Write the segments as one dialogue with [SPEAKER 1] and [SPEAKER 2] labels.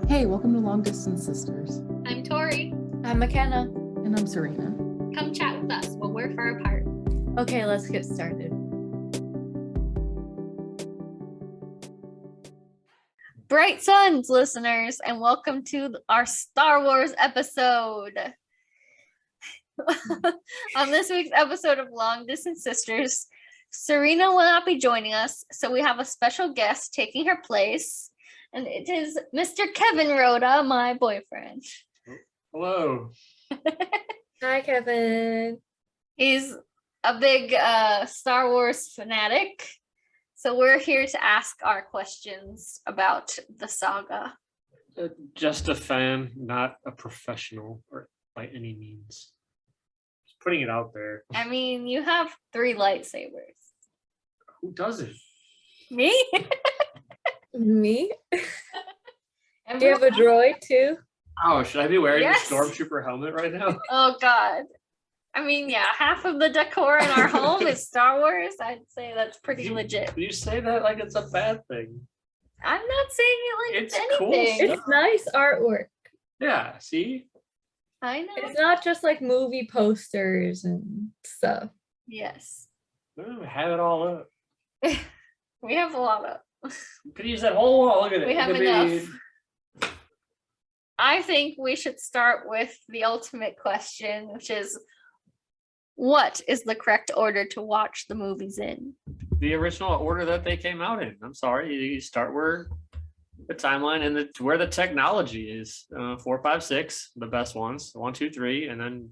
[SPEAKER 1] Hey, welcome to Long Distance Sisters.
[SPEAKER 2] I'm Tori.
[SPEAKER 3] I'm McKenna.
[SPEAKER 1] And I'm Serena.
[SPEAKER 2] Come chat with us while we're far apart.
[SPEAKER 3] Okay, let's get started. Bright suns, listeners, and welcome to our Star Wars episode. On this week's episode of Long Distance Sisters, Serena will not be joining us, so we have a special guest taking her place, and it is Mr. Kevin Hrouda, my boyfriend.
[SPEAKER 4] Hello.
[SPEAKER 3] Hi, Kevin. He's a big Star Wars fanatic, so we're here to ask our questions about the saga.
[SPEAKER 4] Just a fan, not a professional or by any means. Just putting it out there.
[SPEAKER 3] I mean, you have 3 lightsabers.
[SPEAKER 4] Who doesn't?
[SPEAKER 3] Me?
[SPEAKER 5] Me? Do you have a droid too?
[SPEAKER 4] Oh, should I be wearing
[SPEAKER 3] Yes.
[SPEAKER 4] a stormtrooper helmet right now?
[SPEAKER 3] Oh, God. I mean, yeah, half of the decor in our home is Star Wars. I'd say that's pretty legit.
[SPEAKER 4] You say that like it's a bad thing.
[SPEAKER 3] I'm not saying it like
[SPEAKER 4] It's
[SPEAKER 3] it's
[SPEAKER 4] cool
[SPEAKER 3] anything.
[SPEAKER 4] stuff.
[SPEAKER 5] It's nice artwork.
[SPEAKER 4] Yeah, see?
[SPEAKER 3] I know.
[SPEAKER 5] It's not just like movie posters and stuff.
[SPEAKER 3] Yes.
[SPEAKER 4] We have it all up.
[SPEAKER 3] We have a lot of.
[SPEAKER 4] You could use that whole wall. Look at it.
[SPEAKER 3] We have
[SPEAKER 4] Look at me.
[SPEAKER 3] enough. I think we should start with the ultimate question, which is, what is the correct order to watch the movies in?
[SPEAKER 4] The original order that they came out in. I'm sorry. You start where the timeline and where the technology is. 4, 5, 6, the best ones. 1, 2, 3, and then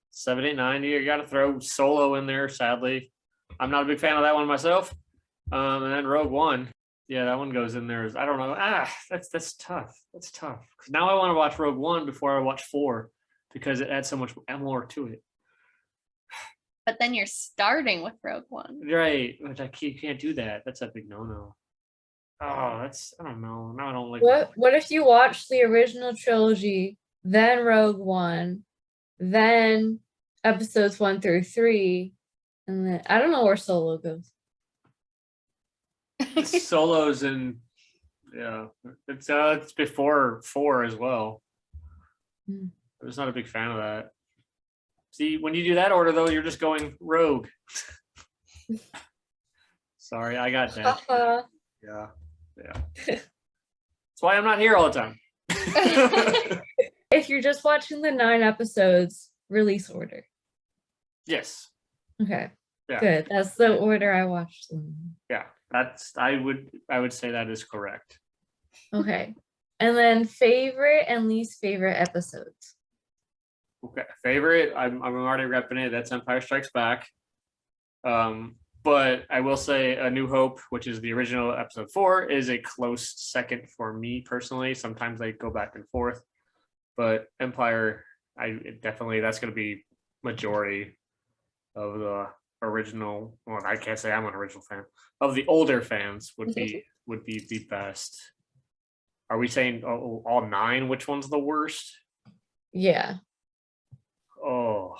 [SPEAKER 4] 7, 8, 9. You got to throw Solo in there. Sadly, I'm not a big fan of that one myself. And then Rogue One. Yeah, that one goes in there. I don't know. That's tough. That's tough. Because now I want to watch Rogue One before I watch 4 because it adds so much more to it.
[SPEAKER 3] But then you're starting with Rogue One.
[SPEAKER 4] Right, which you can't do that. That's a big no-no. Oh, I don't know. Now I don't like
[SPEAKER 5] What if you watch the original trilogy, then Rogue One, then episodes 1 through 3, and then I don't know where Solo goes.
[SPEAKER 4] Solos and yeah, it's before 4 as well.
[SPEAKER 5] Hmm.
[SPEAKER 4] I was not a big fan of that. See, when you do that order though, you're just going rogue. Sorry, I got that. Yeah. That's why I'm not here all the time.
[SPEAKER 5] If you're just watching the 9 episodes, release order.
[SPEAKER 4] Yes.
[SPEAKER 5] Okay.
[SPEAKER 4] Yeah.
[SPEAKER 5] Good. That's the order I watched them.
[SPEAKER 4] Yeah. I would say that is correct.
[SPEAKER 5] Okay. And then favorite and least favorite episodes.
[SPEAKER 4] Okay. Favorite, I'm already repping it. That's Empire Strikes Back. But I will say A New Hope, which is the original episode 4, is a close second for me personally. Sometimes I go back and forth, but Empire, that's going to be majority of the original. Well, I can't say I'm an original fan of the older fans would be the best. Are we saying all 9? Which one's the worst?
[SPEAKER 5] Yeah.
[SPEAKER 4] Oh,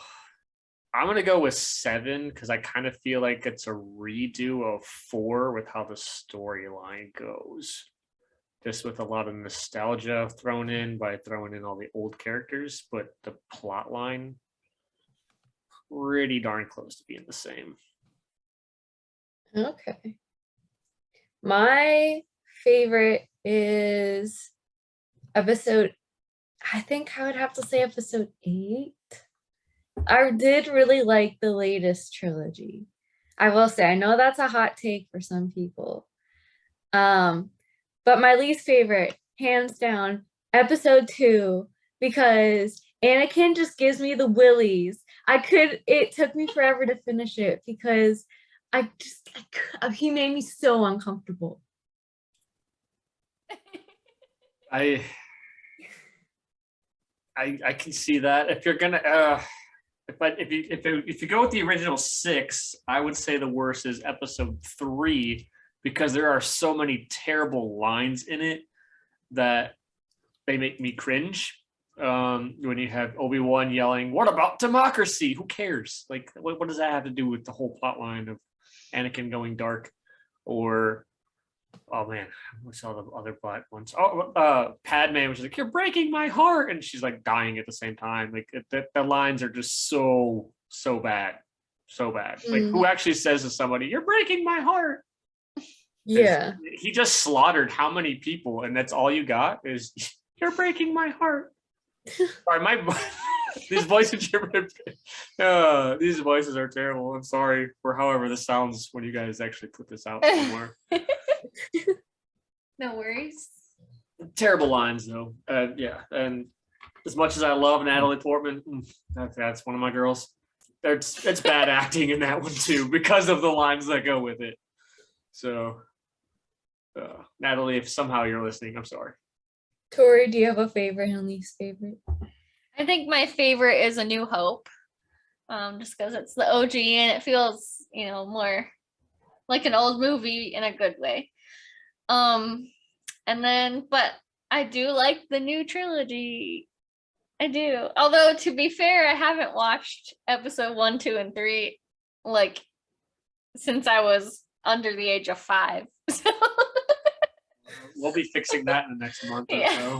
[SPEAKER 4] I'm going to go with 7 because I kind of feel like it's a redo of 4 with how the storyline goes. Just with a lot of nostalgia thrown in by throwing in all the old characters, but the plot line pretty darn close to being the same.
[SPEAKER 5] Okay. My favorite is episode, I think I would have to say episode 8. I did really like the latest trilogy. I will say, I know that's a hot take for some people. But my least favorite, hands down, episode 2, because Anakin just gives me the willies. It took me forever to finish it because he made me so uncomfortable.
[SPEAKER 4] I can see that. If you're gonna if you go with the original 6, I would say the worst is episode 3 because there are so many terrible lines in it that they make me cringe. When you have Obi-Wan yelling, "What about democracy? Who cares?" Like, what does that have to do with the whole plot line of Anakin going dark? Or Oh man, what's all the other black ones? Oh, Padme was like, "You're breaking my heart," and she's like dying at the same time. Like the lines are just so bad, so bad. Like who actually says to somebody, "You're breaking my heart"?
[SPEAKER 5] Yeah.
[SPEAKER 4] He just slaughtered how many people, and that's all you got is "You're breaking my heart." Sorry, my these voices these voices are terrible. I'm sorry for however this sounds when you guys actually put this out somewhere.
[SPEAKER 3] No worries.
[SPEAKER 4] Terrible lines though. Yeah, and as much as I love Natalie Portman, that's one of my girls. It's bad acting in that one too because of the lines that go with it. So, Natalie, if somehow you're listening, I'm sorry.
[SPEAKER 5] Tori, do you have a favorite and least favorite?
[SPEAKER 3] I think my favorite is A New Hope. Just because it's the OG and it feels, more like an old movie in a good way. But I do like the new trilogy. I do. Although to be fair, I haven't watched episode 1, 2, and 3 like since I was under the age of 5. So
[SPEAKER 4] We'll be fixing that in the next month or so.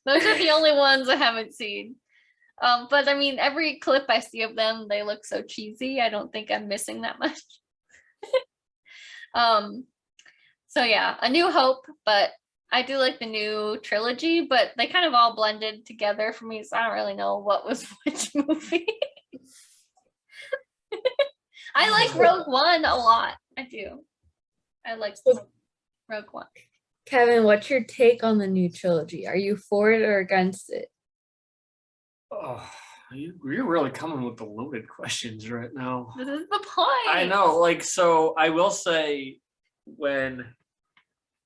[SPEAKER 3] Those are the only ones I haven't seen. But I mean, every clip I see of them, they look so cheesy. I don't think I'm missing that much. So yeah, A New Hope, but I do like the new trilogy, but they kind of all blended together for me, so I don't really know what was which movie. I like Rogue One a lot. I do. I like Rogue One.
[SPEAKER 5] Kevin, what's your take on the new trilogy? Are you for it or against it?
[SPEAKER 4] Oh, you're really coming with the loaded questions right now.
[SPEAKER 3] This is the point.
[SPEAKER 4] I know, so I will say when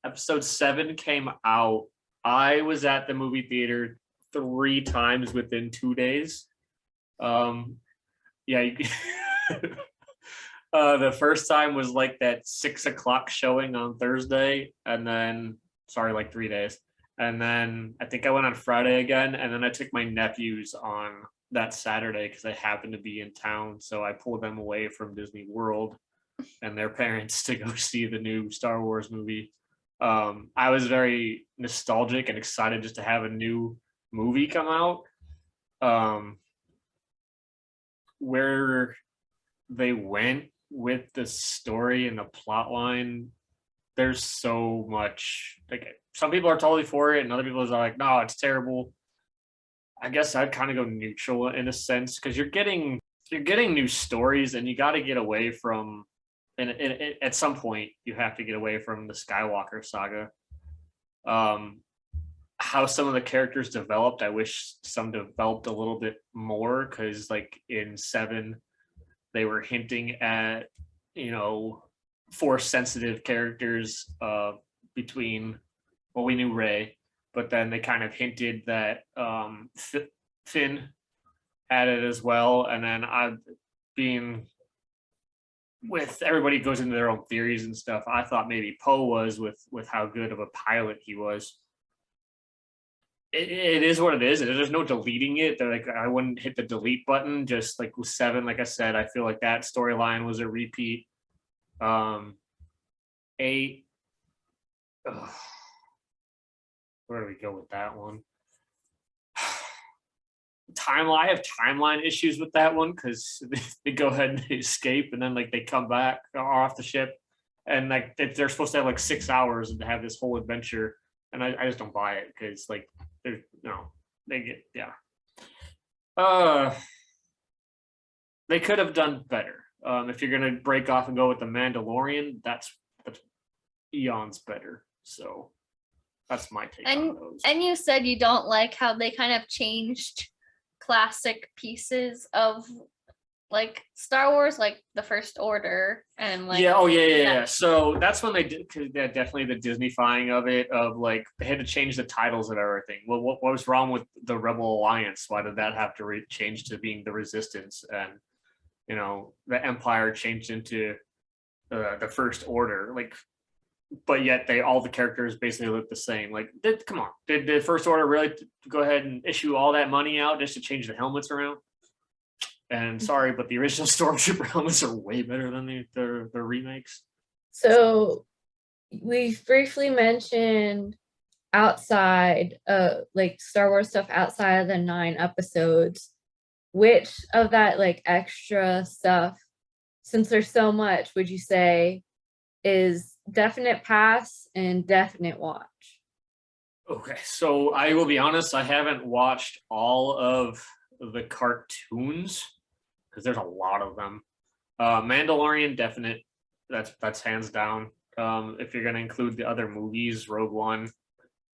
[SPEAKER 4] episode 7 came out, I was at the movie theater 3 times within 2 days. The first time was like that 6 o'clock showing on Thursday, and then 3 days. And then I think I went on Friday again, and then I took my nephews on that Saturday because I happened to be in town. So I pulled them away from Disney World and their parents to go see the new Star Wars movie. I was very nostalgic and excited just to have a new movie come out. Where they went with the story and the plot line, there's so much. Like, some people are totally for it and other people are like, no, it's terrible. I guess I'd kind of go neutral in a sense, because you're getting new stories, and you got to get away from, and at some point you have to get away from the Skywalker saga. How some of the characters developed, I wish some developed a little bit more, because like in 7 they were hinting at force sensitive characters between, well, we knew Rey, but then they kind of hinted that Finn had it as well. And then being with everybody goes into their own theories and stuff, I thought maybe Poe was with how good of a pilot he was. It is what it is. There's no deleting it. They're like, I wouldn't hit the delete button. Just like with 7, like I said, I feel like that storyline was a repeat. 8. Where do we go with that one? I have timeline issues with that one, because they go ahead and they escape, and then like they come back off the ship, and like they're supposed to have like 6 hours and to have this whole adventure, and I just don't buy it, because like they could have done better. If you're gonna break off and go with the Mandalorian, that's eons better. So that's my take on those.
[SPEAKER 3] And you said you don't like how they kind of changed classic pieces of like Star Wars, like the First Order, and like
[SPEAKER 4] yeah. So that's when they did, because definitely the Disney-fying of it, of like they had to change the titles of everything. Well, what was wrong with the Rebel Alliance? Why did that have to change to being the Resistance? And the Empire changed into the First Order. Like, but yet all the characters basically look the same. Like, come on, did the First Order really go ahead and issue all that money out just to change the helmets around? And sorry, but the original Stormtrooper helmets are way better than the remakes.
[SPEAKER 5] So we briefly mentioned outside like Star Wars stuff outside of the 9 episodes. Which of that like extra stuff, since there's so much, would you say is definite pass and definite watch?
[SPEAKER 4] Okay, so I will be honest, I haven't watched all of the cartoons because there's a lot of them. Mandalorian, definite. That's hands down. If you're gonna include the other movies, Rogue One,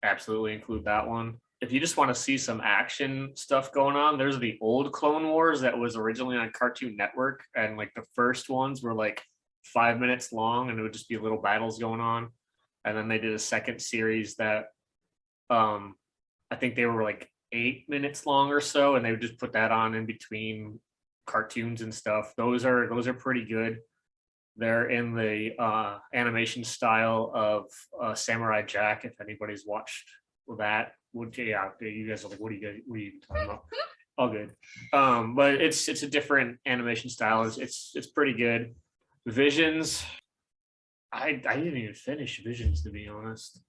[SPEAKER 4] absolutely include that one. If you just want to see some action stuff going on, there's the old Clone Wars that was originally on Cartoon Network, and like the first ones were like 5 minutes long, and it would just be little battles going on. And then they did a second series that I think they were like 8 minutes long or so, and they would just put that on in between cartoons and stuff. Those are pretty good. They're in the animation style of Samurai Jack. If anybody's watched that, yeah, you guys are like, what are you talking about? All good. But it's a different animation style. It's pretty good. Visions, I didn't even finish Visions, to be honest.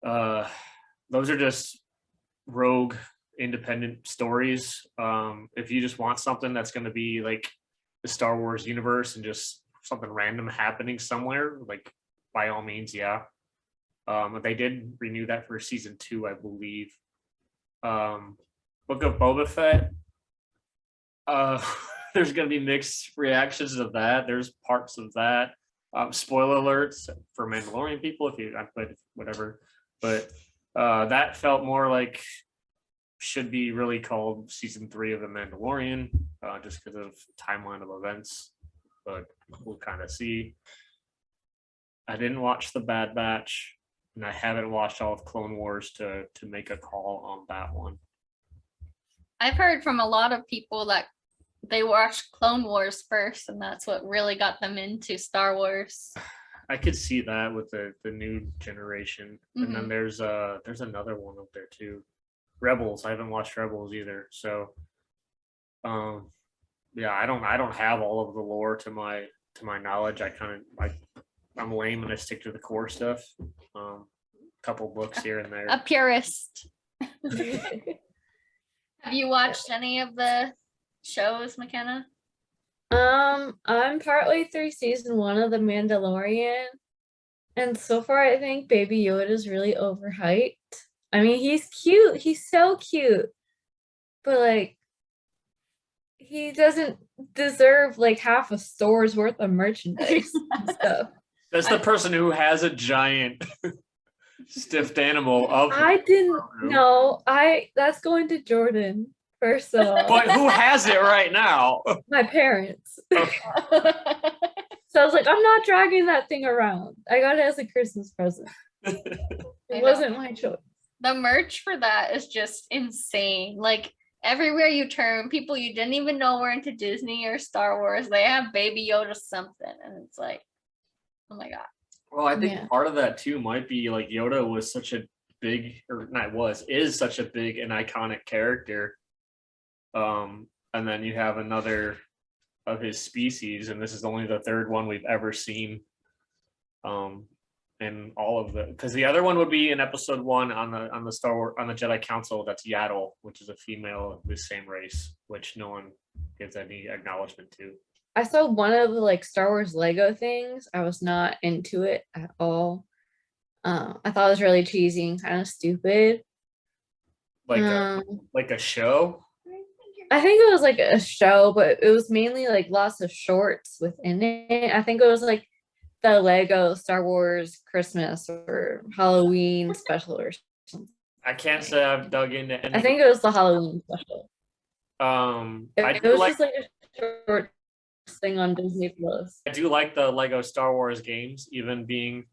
[SPEAKER 4] Those are just rogue independent stories. If you just want something that's going to be like the Star Wars universe and just something random happening somewhere, like by all means, yeah. They did renew that for season 2, I believe. Book of Boba Fett. There's gonna be mixed reactions of that. There's parts of that. Spoiler alerts for Mandalorian people if you but whatever. But that felt more like should be really called season 3 of The Mandalorian, just because of timeline of events. But we'll kind of see. I didn't watch The Bad Batch, and I haven't watched all of Clone Wars to make a call on that one.
[SPEAKER 3] I've heard from a lot of people that they watched Clone Wars first, and that's what really got them into Star Wars.
[SPEAKER 4] I could see that with the new generation. And then there's another one up there too. Rebels. I haven't watched Rebels either. So yeah, I don't have all of the lore to my knowledge. I'm lame and I stick to the core stuff. Couple books here and there.
[SPEAKER 3] A purist. Have you watched any of the shows, McKenna?
[SPEAKER 5] I'm partway through season 1 of The Mandalorian, and so far I think Baby Yoda is really overhyped. I mean, he's cute. He's so cute, but like, he doesn't deserve like half a store's worth of merchandise and stuff.
[SPEAKER 4] That's the person who has a giant stuffed animal of.
[SPEAKER 5] I didn't know. That's going to Jordan. First of all.
[SPEAKER 4] But who has it right now?
[SPEAKER 5] My parents. So I was like, I'm not dragging that thing around. I got it as a Christmas present. It wasn't my choice.
[SPEAKER 3] The merch for that is just insane. Like everywhere you turn, people you didn't even know were into Disney or Star Wars, they have Baby Yoda something, and it's like, oh my god.
[SPEAKER 4] Well, I think part of that too might be like Yoda was such a big, is such a big and iconic character. And then you have another of his species, and this is only the 3rd one we've ever seen. In all of the, because the other one would be in episode 1 on the Star Wars on the Jedi Council. That's Yaddle, which is a female of the same race, which no one gives any acknowledgement to.
[SPEAKER 5] I saw one of the like Star Wars Lego things. I was not into it at all. I thought it was really cheesy and kind of stupid.
[SPEAKER 4] Like a show.
[SPEAKER 5] I think it was like a show, but it was mainly like lots of shorts within it. I think it was like the Lego Star Wars Christmas or Halloween special or something.
[SPEAKER 4] I can't say I've dug into any.
[SPEAKER 5] I think it was the Halloween special.
[SPEAKER 4] It
[SPEAKER 5] was just like a short thing on Disney Plus.
[SPEAKER 4] I do like the Lego Star Wars games, even being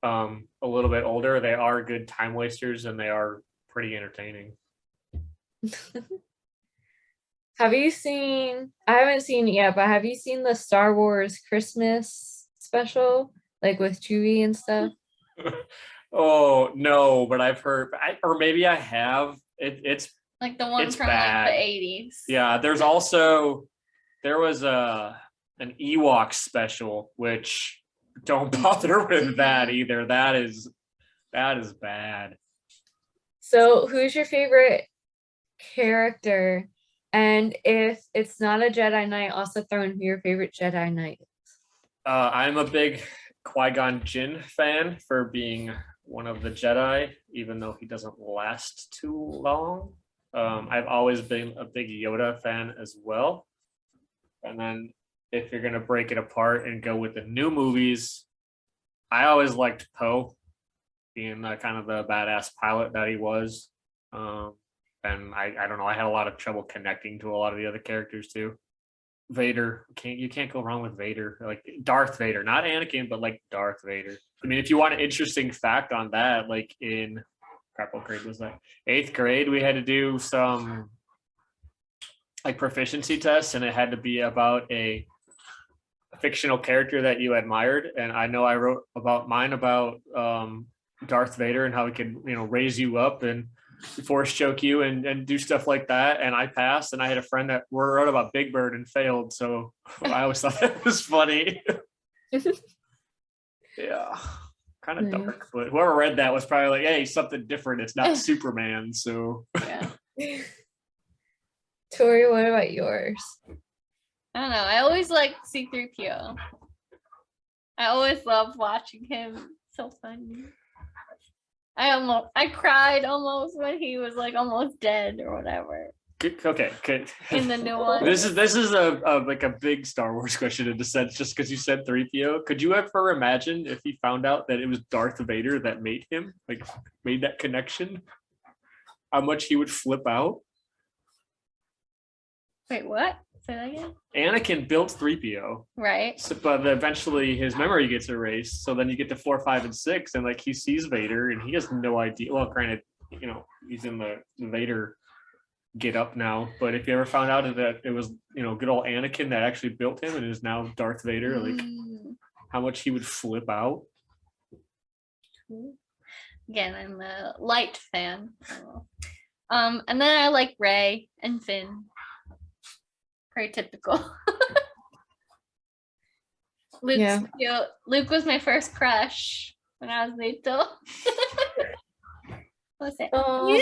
[SPEAKER 4] a little bit older. They are good time wasters and they are pretty entertaining.
[SPEAKER 5] Have you seen, I haven't seen it yet, but have you seen the Star Wars Christmas special, like with Chewie and stuff?
[SPEAKER 4] Oh, no, but I've heard, or maybe I have. It's
[SPEAKER 3] like the one
[SPEAKER 4] it's
[SPEAKER 3] from
[SPEAKER 4] bad.
[SPEAKER 3] like the 80s.
[SPEAKER 4] Yeah, there was an Ewok special, which don't bother with that either. That is bad.
[SPEAKER 5] So, who's your favorite character? And if it's not a Jedi Knight, also throw in who your favorite Jedi Knight is.
[SPEAKER 4] I'm a big Qui-Gon Jinn fan for being one of the Jedi, even though he doesn't last too long. I've always been a big Yoda fan as well. And then if you're gonna break it apart and go with the new movies, I always liked Poe, being kind of the badass pilot that he was. And I don't know, I had a lot of trouble connecting to a lot of the other characters too. Vader, you can't go wrong with Vader, like Darth Vader, not Anakin, but like Darth Vader. I mean, if you want an interesting fact on that, like in what grade was that? 8th grade, we had to do some like proficiency tests, and it had to be about a fictional character that you admired. And I know I wrote about mine about Darth Vader and how he could, raise you up and force choke you and do stuff like that. And I passed, and I had a friend that wrote about Big Bird and failed. So I always thought that was funny. Yeah. Kind of dark, but whoever read that was probably like, hey, something different. It's not Superman. So
[SPEAKER 3] Yeah.
[SPEAKER 5] Tori, what about yours?
[SPEAKER 3] I don't know. I always liked C3PO. I always loved watching him. So funny. I cried almost when he was like almost dead or whatever.
[SPEAKER 4] Okay.
[SPEAKER 3] In the new one.
[SPEAKER 4] This is a like a big Star Wars question in a sense, just because you said 3PO. Could you ever imagine if he found out that it was Darth Vader that made him, like made that connection? How much he would flip out?
[SPEAKER 3] Wait, what? Say that again?
[SPEAKER 4] Anakin built 3PO.
[SPEAKER 3] Right.
[SPEAKER 4] So, but eventually his memory gets erased. So then you get to 4, 5, and 6, and like he sees Vader and he has no idea. Well, granted, he's in the Vader get up now. But if you ever found out that it was, good old Anakin that actually built him and is now Darth Vader, like how much he would flip out.
[SPEAKER 3] Again, I'm a light fan. And then I like Rey and Finn. Very typical. Luke was my first crush when I was little. What was it? Luke.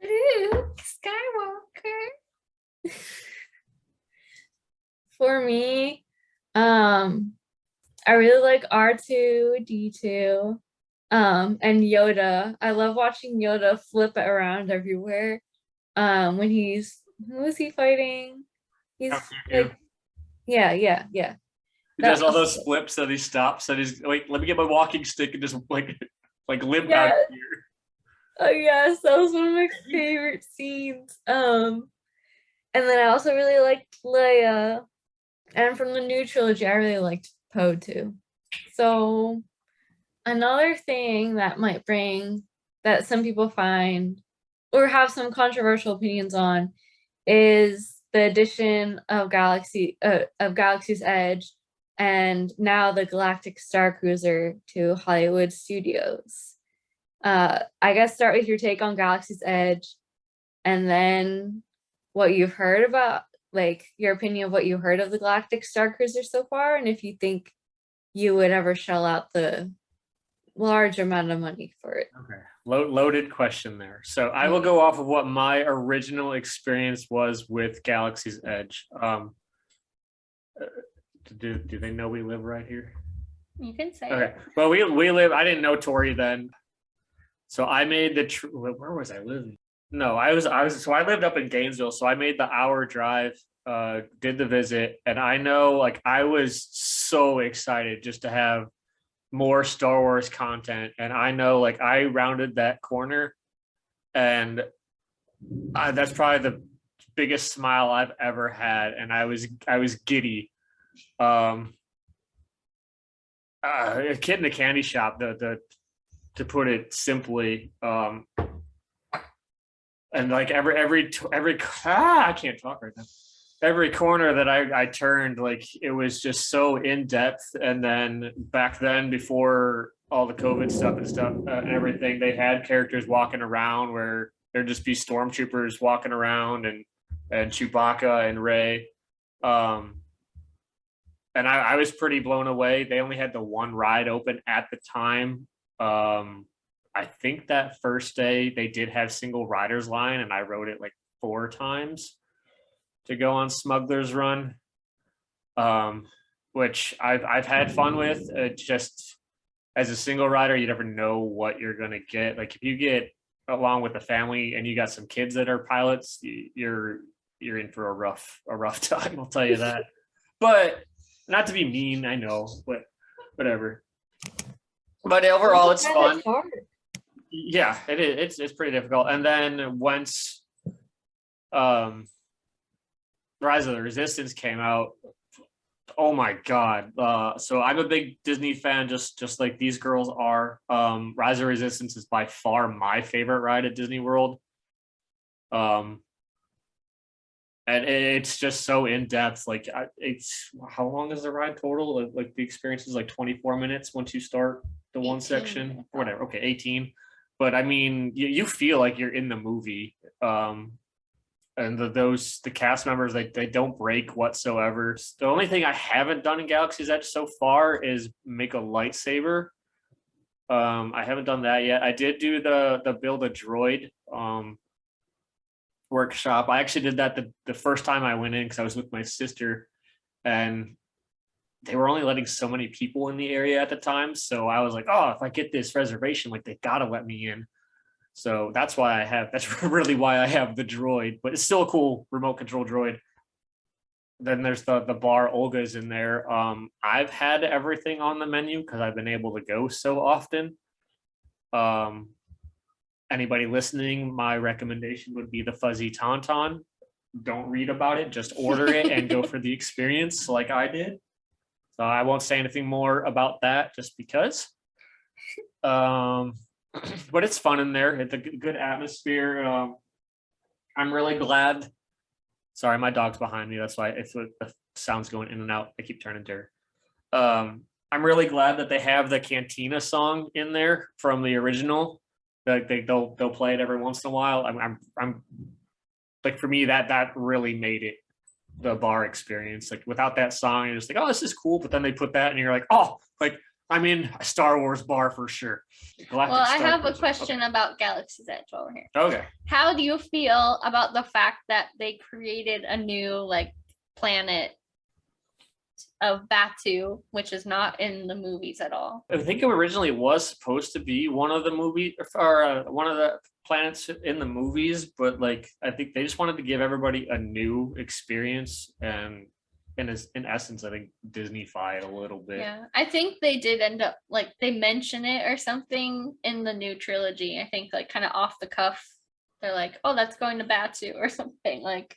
[SPEAKER 3] Luke Skywalker.
[SPEAKER 5] For me, I really like R2-D2 and Yoda. I love watching Yoda flip it around everywhere. When who is he fighting? He's like, yeah.
[SPEAKER 4] He does all those flips that he stops and he's like, let me get my walking stick and just like limp out here.
[SPEAKER 5] Oh yes, that was one of my favorite scenes. And then I also really liked Leia. And from the new trilogy, I really liked Poe too. So another thing that might bring that some people find or have some controversial opinions on is the addition of Galaxy's Edge and now the Galactic Star Cruiser to Hollywood studios. I guess start with your take on Galaxy's Edge and then what you've heard about, like your opinion of what you heard of the Galactic Star Cruiser so far, and if you think you would ever shell out the large amount of money for it.
[SPEAKER 4] Okay. Loaded question there. So I will go off of what my original experience was with Galaxy's Edge. Do they know we live right here?
[SPEAKER 3] You can say
[SPEAKER 4] okay. Well, we live. I didn't know Tori then, so I made the. Where was I living? No, I was. So I lived up in Gainesville. So I made the hour drive. Did the visit, and I know, like, I was so excited just to have more Star Wars content, and I know, like, I rounded that corner, and that's probably the biggest smile I've ever had, and I was giddy. A kid in the candy shop, to put it simply, and like every I can't talk right now. Every corner that I turned, like, it was just so in depth. And then back then, before all the COVID stuff and everything, they had characters walking around where there'd just be stormtroopers walking around and Chewbacca and Rey. And I was pretty blown away. They only had the one ride open at the time. I think that first day they did have single riders line, and I rode it like 4 times to go on Smuggler's Run, which I've had fun with. Just as a single rider, you never know what you're gonna get. Like if you get along with the family and you got some kids that are pilots, you're in for a rough time. I'll tell you that. But not to be mean, I know, but whatever. But overall, it's fun. Yeah, it is. It's pretty difficult. And then once Rise of the Resistance came out, oh my god. So I'm a big Disney fan, just like these girls are. Rise of the Resistance is by far my favorite ride at Disney World. And it's just so in depth. Like it's how long is the ride total? Like the experience is like 24 minutes once you start the one section, whatever. Okay, 18. But I mean, you feel like you're in the movie. And the cast members, they don't break whatsoever. The only thing I haven't done in Galaxy's Edge so far is make a lightsaber. I haven't done that yet. I did do the build a droid workshop. I actually did that the first time I went in because I was with my sister, and they were only letting so many people in the area at the time. So I was like, oh, if I get this reservation, like they gotta let me in. So that's really why I have the droid, but it's still a cool remote control droid. Then there's the bar. Olga's in there. I've had everything on the menu because I've been able to go so often. Anybody listening, my recommendation would be the Fuzzy Tauntaun. Don't read about it, just order it and go for the experience like I did. So I won't say anything more about that just because. But it's fun in there. It's a good atmosphere. I'm really glad. Sorry, my dog's behind me. That's why if the sound's going in and out, I keep turning to her. I'm really glad that they have the Cantina song in there from the original. Like they'll play it every once in a while. I'm like, for me, that really made it the bar experience. Like without that song, you're just like, oh, this is cool. But then they put that and you're like, oh, like I'm in a Star Wars bar for sure.
[SPEAKER 3] Well, I have a question about Galaxy's Edge while we're here.
[SPEAKER 4] Okay.
[SPEAKER 3] How do you feel about the fact that they created a new like planet of Batu, which is not in the movies at all?
[SPEAKER 4] I think it originally was supposed to be one of the movie or one of the planets in the movies, but like I think they just wanted to give everybody a new experience, and in essence, I think Disney-fied a little bit.
[SPEAKER 3] Yeah, I think they did end up like they mention it or something in the new trilogy. I think like kind of off the cuff, they're like, "Oh, that's going to Batu" or something like.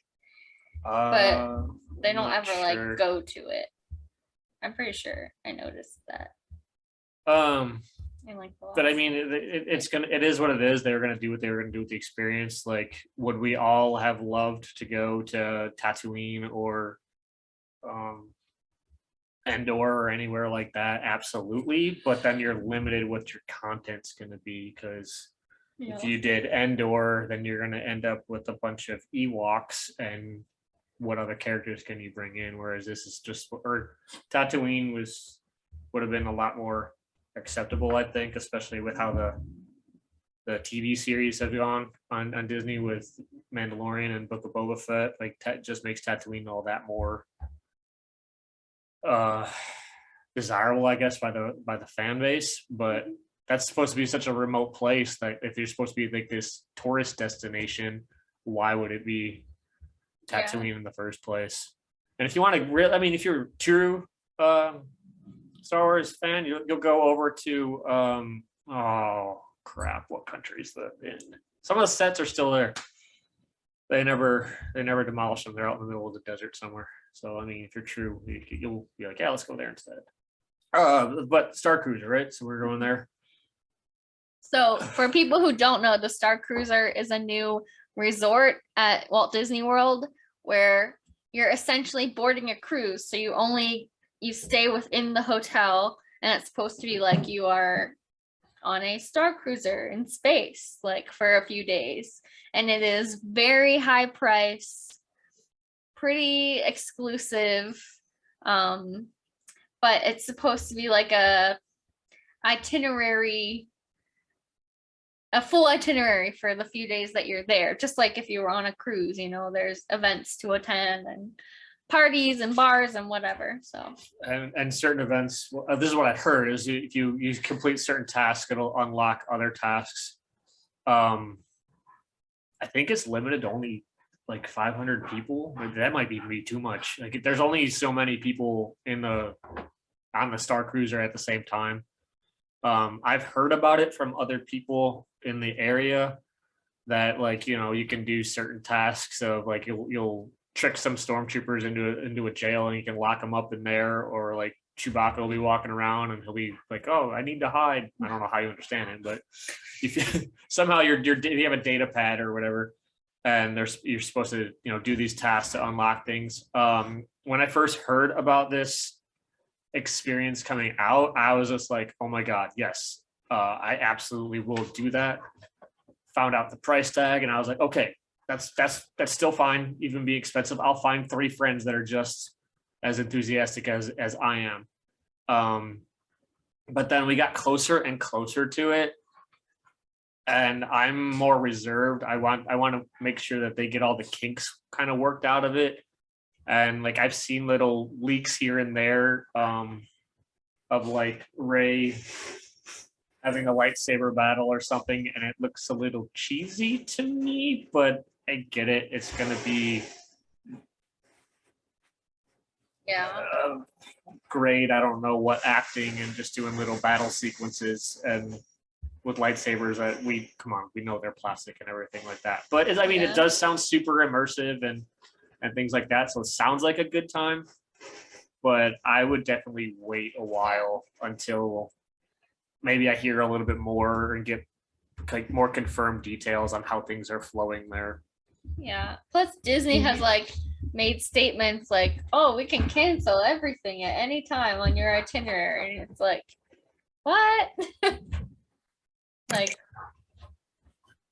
[SPEAKER 3] But they don't ever like go to it. I'm pretty sure I noticed that.
[SPEAKER 4] But I mean, it is what it is. They were gonna do what they were gonna do with the experience. Like, would we all have loved to go to Tatooine or Endor or anywhere like that? Absolutely. But then you're limited what your content's gonna be, because if you did Endor, then you're gonna end up with a bunch of Ewoks, and what other characters can you bring in? Whereas this is just, or Tatooine would have been a lot more acceptable, I think, especially with how the TV series have gone on Disney with Mandalorian and Book of Boba Fett. Like just makes Tatooine all that more desirable, I guess, by the fan base. But that's supposed to be such a remote place that if you're supposed to be like this tourist destination, why would it be Tatooine in the first place? And if you want to really, I mean, if you're a true Star Wars fan, you'll go over to oh crap, what country is that in? Some of the sets are still there. They never demolished them. They're out in the middle of the desert somewhere. So I mean, if you're true, you'll be like, yeah, let's go there instead. But Star Cruiser, right? So we're going there.
[SPEAKER 3] So for people who don't know, the Star Cruiser is a new resort at Walt Disney World where you're essentially boarding a cruise. So you stay within the hotel, and it's supposed to be like you are on a star cruiser in space, like for a few days. And it is very high price, pretty exclusive. But it's supposed to be like a full itinerary for the few days that you're there. Just like if you were on a cruise, there's events to attend and parties and bars and whatever. So
[SPEAKER 4] and certain events, this is what I heard, is if you complete certain tasks, it'll unlock other tasks. I think it's limited to only like 500 people. That might be too much. Like there's only so many people on the Star Cruiser at the same time. I've heard about it from other people in the area that, like, you can do certain tasks of, like, you'll trick some stormtroopers into a jail and you can lock them up in there, or like Chewbacca will be walking around and he'll be like, oh, I need to hide. I don't know how you understand it, but if you, somehow you have a data pad or whatever, and you're supposed to do these tasks to unlock things. When I first heard about this experience coming out, I was just like, oh my god, yes, I absolutely will do that. Found out the price tag and I was like, okay, that's still fine, even be expensive. I'll find 3 friends that are just as enthusiastic as I am. But then we got closer and closer to it, and I'm more reserved. I want to make sure that they get all the kinks kind of worked out of it. And like I've seen little leaks here and there of like Rey having a lightsaber battle or something, and it looks a little cheesy to me, but I get it. It's gonna be great. I don't know what acting and just doing little battle sequences and with lightsabers that we know they're plastic and everything like that. But it does sound super immersive and things like that. So it sounds like a good time, but I would definitely wait a while until maybe I hear a little bit more and get like more confirmed details on how things are flowing there.
[SPEAKER 3] Yeah. Plus Disney has like made statements like, oh, we can cancel everything at any time on your itinerary. And it's like, what? Like,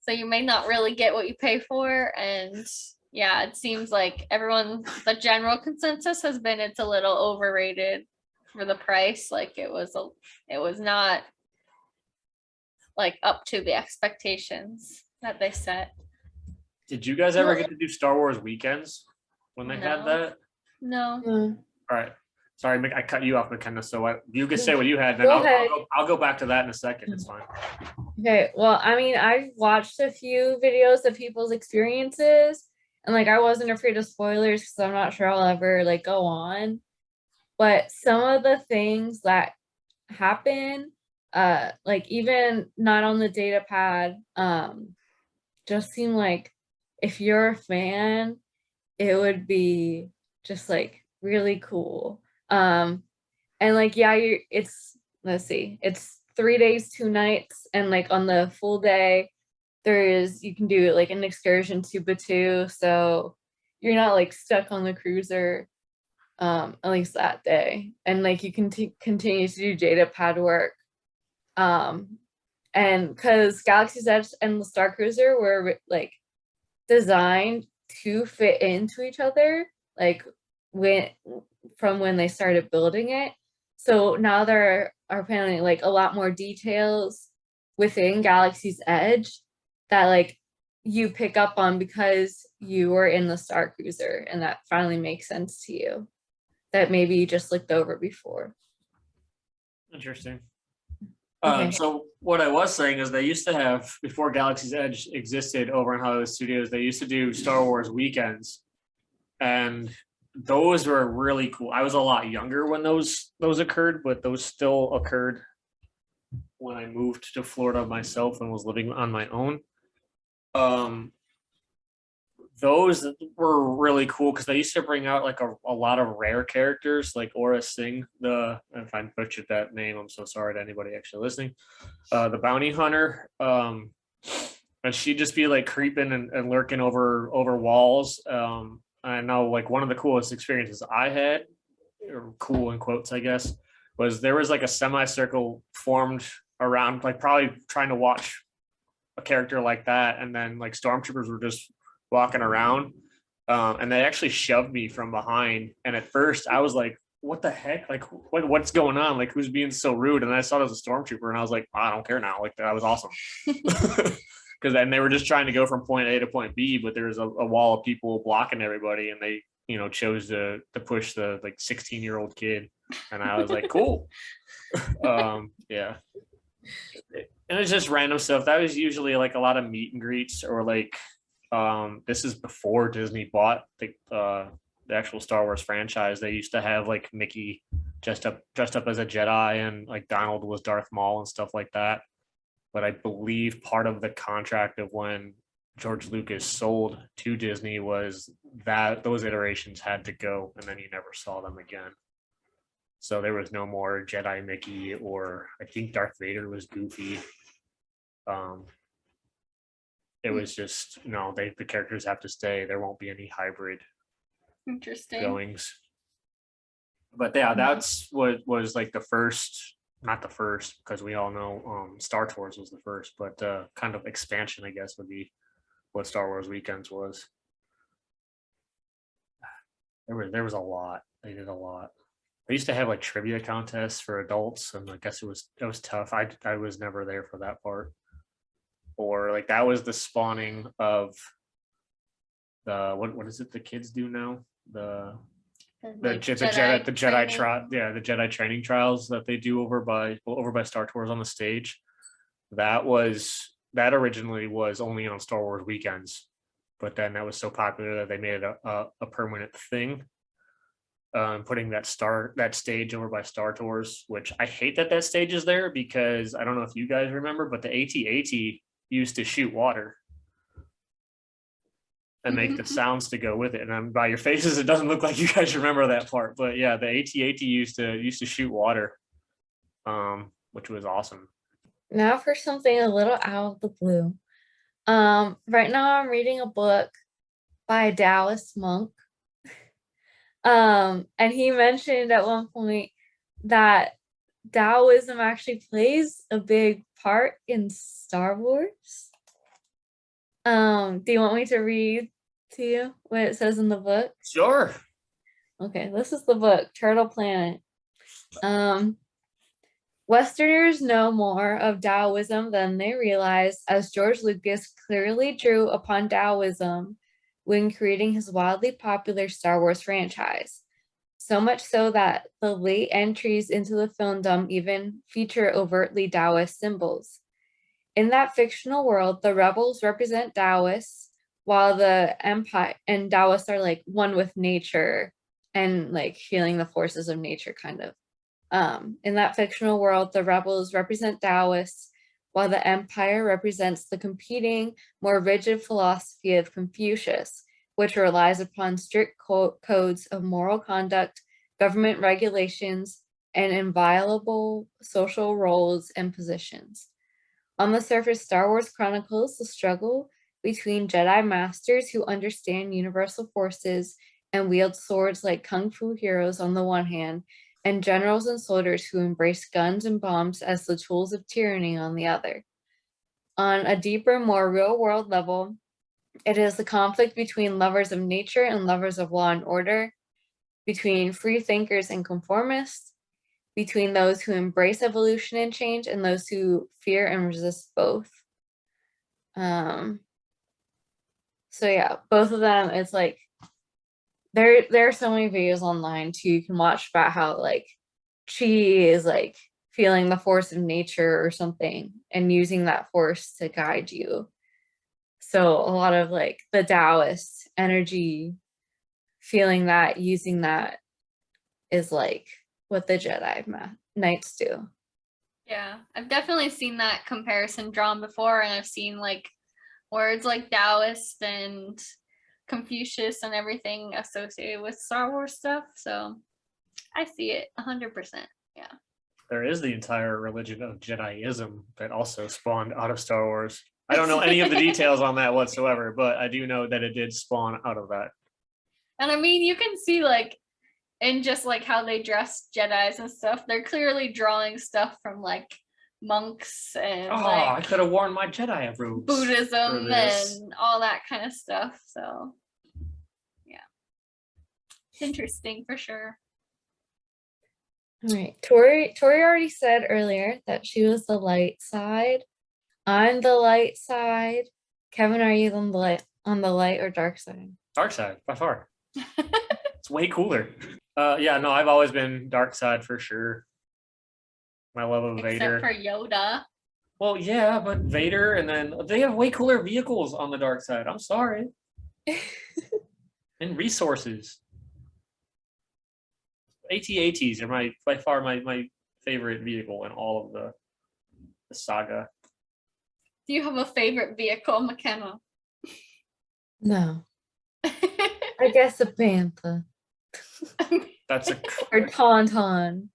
[SPEAKER 3] so you may not really get what you pay for. And yeah, it seems like the general consensus has been it's a little overrated for the price. Like it was not like up to the expectations that they set.
[SPEAKER 4] Did you guys ever get to do Star Wars weekends when they had that?
[SPEAKER 3] No.
[SPEAKER 5] Mm.
[SPEAKER 4] All right. Sorry, I cut you off, McKenna. So you can say what you had, then I'll go back to that in a second. It's fine.
[SPEAKER 5] Okay, well, I've watched a few videos of people's experiences, and like I wasn't afraid of spoilers because I'm not sure I'll ever like go on. But some of the things that happen, like even not on the data pad, just seem like if you're a fan, it would be just like really cool. And like, yeah, it's 3 days, 2 nights, and like on the full day, you can do like an excursion to Batuu, so you're not like stuck on the cruiser, at least that day, and like you can continue to do data pad work, and because Galaxy's Edge and the Star Cruiser were like designed to fit into each other, like from when they started building it. So now there are apparently like a lot more details within Galaxy's Edge that like you pick up on because you were in the Star Cruiser, and that finally makes sense to you that maybe you just looked over before.
[SPEAKER 4] Interesting.
[SPEAKER 5] Okay.
[SPEAKER 4] So what I was saying is they used to have, before Galaxy's Edge existed over in Hollywood Studios, they used to do Star Wars weekends, and those were really cool. I was a lot younger when those occurred, but those still occurred when I moved to Florida myself and was living on my own. Those were really cool because they used to bring out like a lot of rare characters, like Aura Singh, if I butchered that name, I'm so sorry to anybody actually listening, the bounty hunter, and she'd just be like creeping and lurking over walls. I know like one of the coolest experiences I had, or cool in quotes, I guess, was there was like a semicircle formed around, like probably trying to watch a character like that, and then like stormtroopers were just walking around, and they actually shoved me from behind. And at first, I was like, "What the heck? Like, what's going on? Like, who's being so rude?" And I saw it as a stormtrooper, and I was like, "I don't care now." Like, that was awesome. Because then they were just trying to go from point A to point B, but there was a wall of people blocking everybody, and they, chose to push the like 16-year-old kid, and I was like, cool. Yeah. And it's just random stuff. That was usually like a lot of meet and greets, or like, this is before Disney bought the actual Star Wars franchise. They used to have like Mickey dressed up as a Jedi, and like Donald was Darth Maul and stuff like that. But I believe part of the contract of when George Lucas sold to Disney was that those iterations had to go, and then you never saw them again. So there was no more Jedi Mickey, or I think Darth Vader was Goofy. It was just, the characters have to stay. There won't be any hybrid
[SPEAKER 3] Interesting.
[SPEAKER 4] goings. But yeah, that's what was like the first. Not the first, because we all know Star Tours was the first, but kind of expansion, I guess, would be what Star Wars Weekends was. There was a lot. They did a lot. They used to have like trivia contests for adults, and I guess it was tough. I was never there for that part. Or like that was the spawning of the what is it the kids do now? The Jedi training trials that they do over by Star Tours on the stage. That originally was only on Star Wars Weekends, but then that was so popular that they made it a permanent thing. Putting that stage over by Star Tours, which I hate that stage is there, because I don't know if you guys remember, but the AT-AT used to shoot water and make the sounds to go with it. And by your faces, it doesn't look like you guys remember that part. But yeah, the AT-AT used to shoot water, which was awesome.
[SPEAKER 5] Now for something a little out of the blue. Right now I'm reading a book by a Taoist monk. And he mentioned at one point that Taoism actually plays a big part in Star Wars. Do you want me to read to you what it says in the book?
[SPEAKER 4] Sure.
[SPEAKER 5] Okay, this is the book, Turtle Planet. Westerners know more of Taoism than they realize, as George Lucas clearly drew upon Taoism when creating his wildly popular Star Wars franchise. So much so that the late entries into the fandom even feature overtly Taoist symbols. In that fictional world, the rebels represent Taoists, while the Empire and Taoists are like one with nature and like feeling the forces of nature, kind of. In that fictional world, the rebels represent Taoists, while the Empire represents the competing, more rigid philosophy of Confucius, which relies upon strict codes of moral conduct, government regulations, and inviolable social roles and positions. On the surface, Star Wars chronicles the struggle between Jedi masters who understand universal forces and wield swords like kung fu heroes on the one hand, and generals and soldiers who embrace guns and bombs as the tools of tyranny on the other. On a deeper, more real-world level, it is the conflict between lovers of nature and lovers of law and order, between free thinkers and conformists, between those who embrace evolution and change and those who fear and resist both. So yeah, both of them, it's like there are so many videos online too you can watch about how like chi is like feeling the force of nature or something and using that force to guide you. So a lot of like the Taoist energy, feeling that, using that is like what the Jedi Knights do.
[SPEAKER 3] Yeah, I've definitely seen that comparison drawn before, and I've seen like words like Taoist and Confucius and everything associated with Star Wars stuff. So I see it 100%. Yeah.
[SPEAKER 4] There is the entire religion of Jediism that also spawned out of Star Wars. I don't know any of the details on that whatsoever, but I do know that it did spawn out of that.
[SPEAKER 3] And I mean, you can see like in just like how they dress Jedis and stuff, they're clearly drawing stuff from like monks and
[SPEAKER 4] Oh, I
[SPEAKER 3] like
[SPEAKER 4] could have worn my Jedi robes. for
[SPEAKER 3] Buddhism
[SPEAKER 4] this.
[SPEAKER 3] and all that kind of stuff. So yeah. Interesting for sure.
[SPEAKER 5] All right. Tori already said earlier that she was the light side. I'm the light side. Kevin, are you on the light or dark side?
[SPEAKER 4] Dark side, by far. It's way cooler. Yeah, no, I've always been dark side for sure. My love of Vader.
[SPEAKER 3] Except for Yoda.
[SPEAKER 4] Well, yeah, but Vader, and then they have way cooler vehicles on the dark side. I'm sorry. And resources. AT-ATs are by far my favorite vehicle in all of the saga.
[SPEAKER 3] Do you have a favorite vehicle, McKenna?
[SPEAKER 5] No. I guess a panther.
[SPEAKER 4] That's a
[SPEAKER 5] Or tauntaun.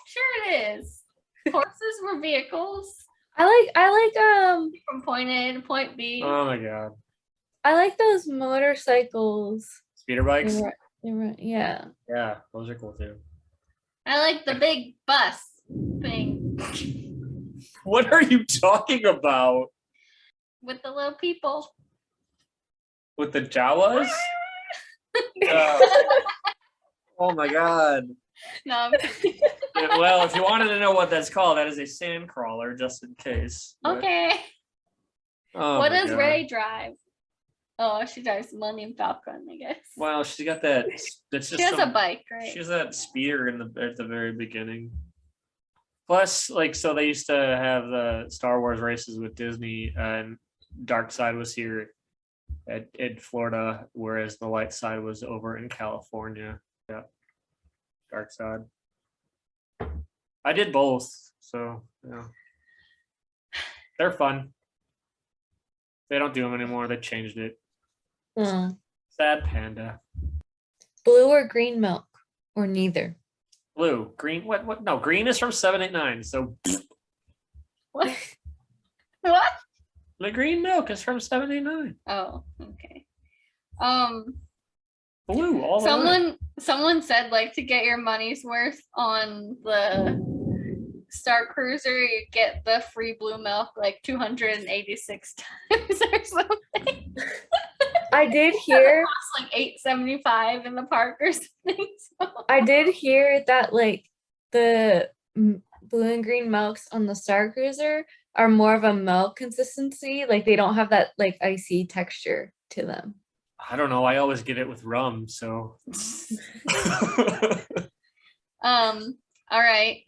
[SPEAKER 3] Sure it is. Horses were vehicles
[SPEAKER 5] I like
[SPEAKER 3] from point A to point B.
[SPEAKER 4] oh my god.
[SPEAKER 5] I like those motorcycles.
[SPEAKER 4] Speeder bikes?
[SPEAKER 5] They were yeah.
[SPEAKER 4] Yeah, those are cool too.
[SPEAKER 3] I like the big bus thing
[SPEAKER 4] What are you talking about?
[SPEAKER 3] with the little people.
[SPEAKER 4] With the Jawas? Oh my god.
[SPEAKER 3] No, I'm kidding.
[SPEAKER 4] Yeah, well, if you wanted to know what that's called, that is a sand crawler, just in case. But-
[SPEAKER 3] Okay.
[SPEAKER 4] Oh
[SPEAKER 3] What
[SPEAKER 4] my
[SPEAKER 3] does
[SPEAKER 4] God.
[SPEAKER 3] Ray drive? Oh, she drives the Millennium Falcon, I guess.
[SPEAKER 4] Well, she's got that. That's just
[SPEAKER 3] She has a
[SPEAKER 4] some-
[SPEAKER 3] bike, right?
[SPEAKER 4] She has that speeder at the very beginning. Plus, like, so they used to have the Star Wars races with Disney, and Dark Side was here in Florida, whereas the light side was over in California. Yeah, Dark Side. I did both, so yeah, they're fun. They don't do them anymore. They changed it.
[SPEAKER 5] Hmm.
[SPEAKER 4] Sad panda.
[SPEAKER 5] Blue or green milk? Or neither.
[SPEAKER 4] Blue, green. What? No, green is from 789. So
[SPEAKER 3] What? What?
[SPEAKER 4] the green milk is from 789.
[SPEAKER 3] Oh, okay.
[SPEAKER 4] Blue, all the way.
[SPEAKER 3] Someone said like to get your money's worth on the Star Cruiser, you get the free blue milk like 286 times or something.
[SPEAKER 5] I did hear
[SPEAKER 3] It's like $8.75 in the park or something. So.
[SPEAKER 5] I did hear that like the blue and green milks on the Star Cruiser are more of a milk consistency. Like they don't have that like icy texture to them.
[SPEAKER 4] I don't know. I always get it with rum, so.
[SPEAKER 3] All right.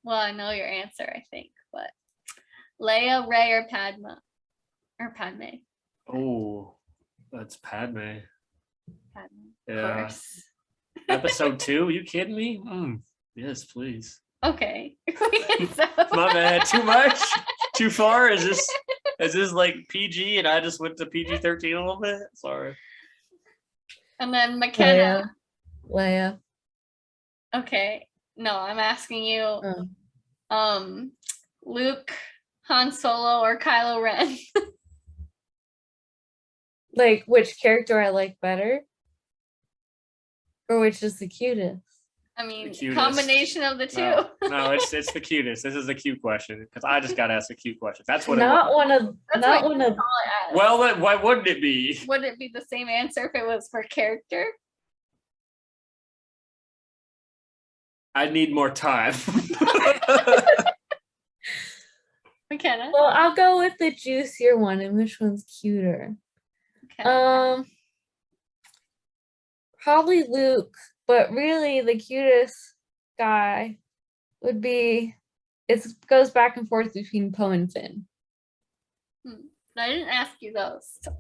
[SPEAKER 3] Well, I know your answer, I think, but Leia, Rey, or Padme? Or Padme?
[SPEAKER 4] Oh, that's Padme.
[SPEAKER 3] Padme.
[SPEAKER 4] Yeah.
[SPEAKER 3] Of course.
[SPEAKER 4] Episode 2? You kidding me? Yes, please.
[SPEAKER 3] Okay.
[SPEAKER 4] My bad. Too much? Too far? Is this like PG and I just went to PG-13 a little bit? Sorry.
[SPEAKER 3] And then McKenna.
[SPEAKER 5] Leia.
[SPEAKER 3] Okay. No, I'm asking you. Luke, Han Solo, or Kylo Ren?
[SPEAKER 5] Like which character I like better? Or which is the cutest?
[SPEAKER 3] I mean,
[SPEAKER 4] cutest.
[SPEAKER 3] combination of the two.
[SPEAKER 4] No, it's the cutest. This is a cute question because I just got to ask a cute question. That's what
[SPEAKER 5] Not
[SPEAKER 4] it was.
[SPEAKER 5] one of
[SPEAKER 3] That's
[SPEAKER 5] not
[SPEAKER 3] what
[SPEAKER 5] one
[SPEAKER 3] you
[SPEAKER 5] of
[SPEAKER 3] call it as.
[SPEAKER 4] Well, then why wouldn't it be?
[SPEAKER 3] Would it be the same answer if it was for character?
[SPEAKER 4] I need more time.
[SPEAKER 3] McKenna?
[SPEAKER 5] well, I'll go with the juicier one and which one's cuter.
[SPEAKER 3] Okay.
[SPEAKER 5] Probably Luke, but really the cutest guy would be it goes back and forth between Poe and Finn.
[SPEAKER 3] I didn't ask you those. So.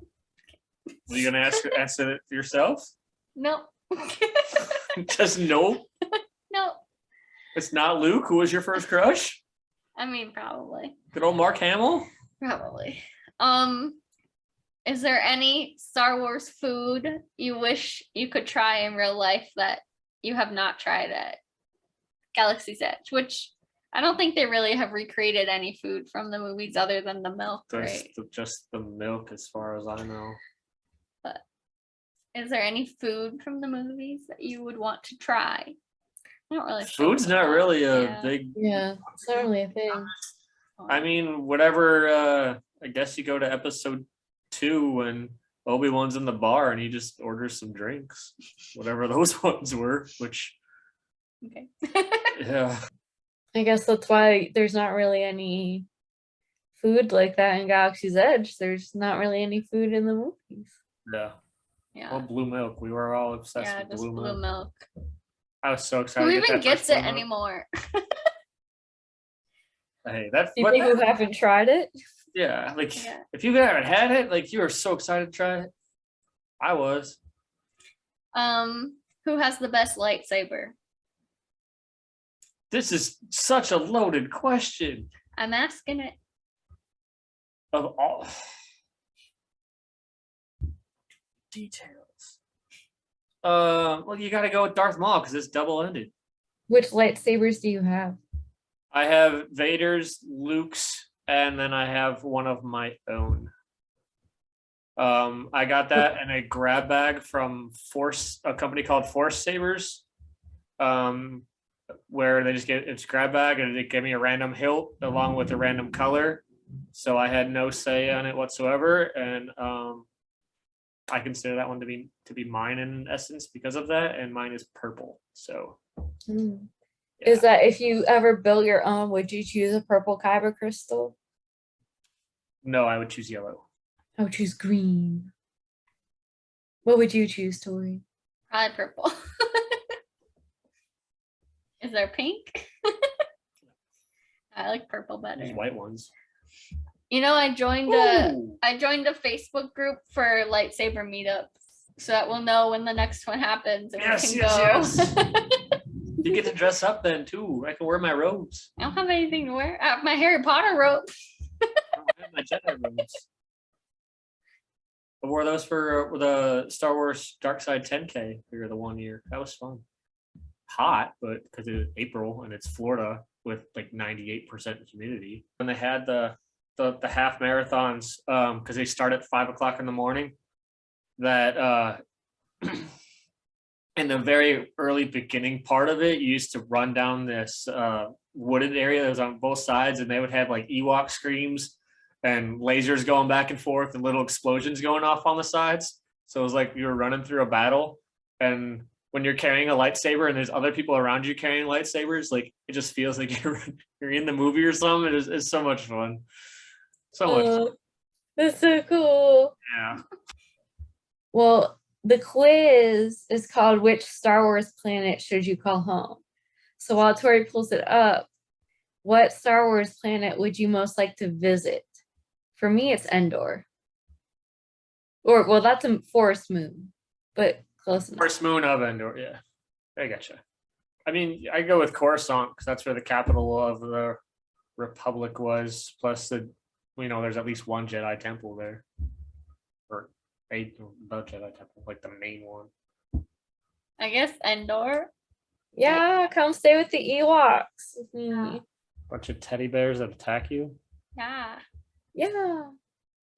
[SPEAKER 4] Are you gonna ask it yourself?
[SPEAKER 3] No.
[SPEAKER 4] Just no.
[SPEAKER 3] No.
[SPEAKER 4] It's not Luke, who was your first crush?
[SPEAKER 3] I mean, probably.
[SPEAKER 4] Good old Mark Hamill?
[SPEAKER 3] Probably. Is there any Star Wars food you wish you could try in real life that you have not tried at Galaxy's Edge? Which I don't think they really have recreated any food from the movies other than the milk, right?
[SPEAKER 4] Just the milk, as far as I know.
[SPEAKER 3] But is there any food from the movies that you would want to try? I don't really.
[SPEAKER 4] Food's
[SPEAKER 3] show
[SPEAKER 4] not
[SPEAKER 3] that.
[SPEAKER 4] really a
[SPEAKER 3] Yeah.
[SPEAKER 4] big.
[SPEAKER 5] Yeah, it's not really a thing.
[SPEAKER 4] I mean, whatever. I guess you go to episode 2 and Obi-Wan's in the bar and he just orders some drinks, whatever those ones were. Which,
[SPEAKER 3] Okay.
[SPEAKER 4] yeah,
[SPEAKER 5] I guess that's why there's not really any food like that in Galaxy's Edge. There's not really any food in the movies.
[SPEAKER 4] yeah.
[SPEAKER 3] Yeah.
[SPEAKER 4] Well, blue milk. We were all obsessed
[SPEAKER 3] Yeah,
[SPEAKER 4] with
[SPEAKER 3] just
[SPEAKER 4] blue
[SPEAKER 3] blue
[SPEAKER 4] milk.
[SPEAKER 3] milk.
[SPEAKER 4] I was so excited.
[SPEAKER 3] Who
[SPEAKER 4] to get
[SPEAKER 3] even
[SPEAKER 4] that first
[SPEAKER 3] gets it
[SPEAKER 4] blue milk.
[SPEAKER 3] anymore?
[SPEAKER 4] Hey, that's
[SPEAKER 5] People who haven't tried it.
[SPEAKER 4] yeah. Like
[SPEAKER 3] Yeah.
[SPEAKER 4] if you haven't had it, like you were so excited to try it. I was.
[SPEAKER 3] Who has the best lightsaber?
[SPEAKER 4] This is such a loaded question.
[SPEAKER 3] I'm asking it.
[SPEAKER 4] Of all details. Well, you got to go with Darth Maul because it's double-ended.
[SPEAKER 5] Which lightsabers do you have?
[SPEAKER 4] I have Vader's, Luke's, and then I have one of my own. I got that in a grab bag from a company called Force Sabers, where they just get it's grab bag and it gave me a random hilt along with a random color, so I had no say on it whatsoever, and I consider that one to be mine in essence because of that, and mine is purple. So.
[SPEAKER 5] Mm.
[SPEAKER 4] Yeah.
[SPEAKER 5] Is that if you ever built your own, would you choose a purple kyber crystal?
[SPEAKER 4] No, I would choose yellow.
[SPEAKER 5] I would choose green. What would you choose, Tori?
[SPEAKER 3] Probably purple. Is there pink? I like purple better.
[SPEAKER 4] These white ones.
[SPEAKER 3] You know, I joined
[SPEAKER 4] Ooh.
[SPEAKER 3] a Facebook group for lightsaber meetups, so that we'll know when the next one happens and
[SPEAKER 4] Yes,
[SPEAKER 3] we can
[SPEAKER 4] yes,
[SPEAKER 3] go.
[SPEAKER 4] yes. You get to dress up then too. I can wear my robes.
[SPEAKER 3] I don't have anything to wear. I have my Harry Potter robe.
[SPEAKER 4] I don't have my Jedi robes. I wore those for the Star Wars Dark Side 10K for the 1 year. That was fun. Hot, but because it's April and it's Florida with like 98% humidity. When they had the half marathons, because they start at 5 o'clock in the morning, that in the very early beginning part of it, you used to run down this wooded area that was on both sides, and they would have like Ewok screams and lasers going back and forth and little explosions going off on the sides. So it was like you were running through a battle, and when you're carrying a lightsaber and there's other people around you carrying lightsabers, like it just feels like you're in the movie or something. It's so much fun. So much fun.
[SPEAKER 5] That's so cool.
[SPEAKER 4] Yeah.
[SPEAKER 5] Well, the quiz is called Which Star Wars Planet Should You Call Home? So while Tori pulls it up, what Star Wars planet would you most like to visit? For me, it's Endor. Or, well, that's a forest moon, but close enough.
[SPEAKER 4] First moon of Endor, yeah. I gotcha. I mean, I go with Coruscant because that's where the capital of the Republic was. Plus, there's at least one Jedi temple there, or the Jedi temple, like the main one.
[SPEAKER 3] I guess Endor.
[SPEAKER 5] Yeah, come stay with the Ewoks with me.
[SPEAKER 4] Bunch of teddy bears that attack you.
[SPEAKER 3] Yeah.
[SPEAKER 5] Yeah.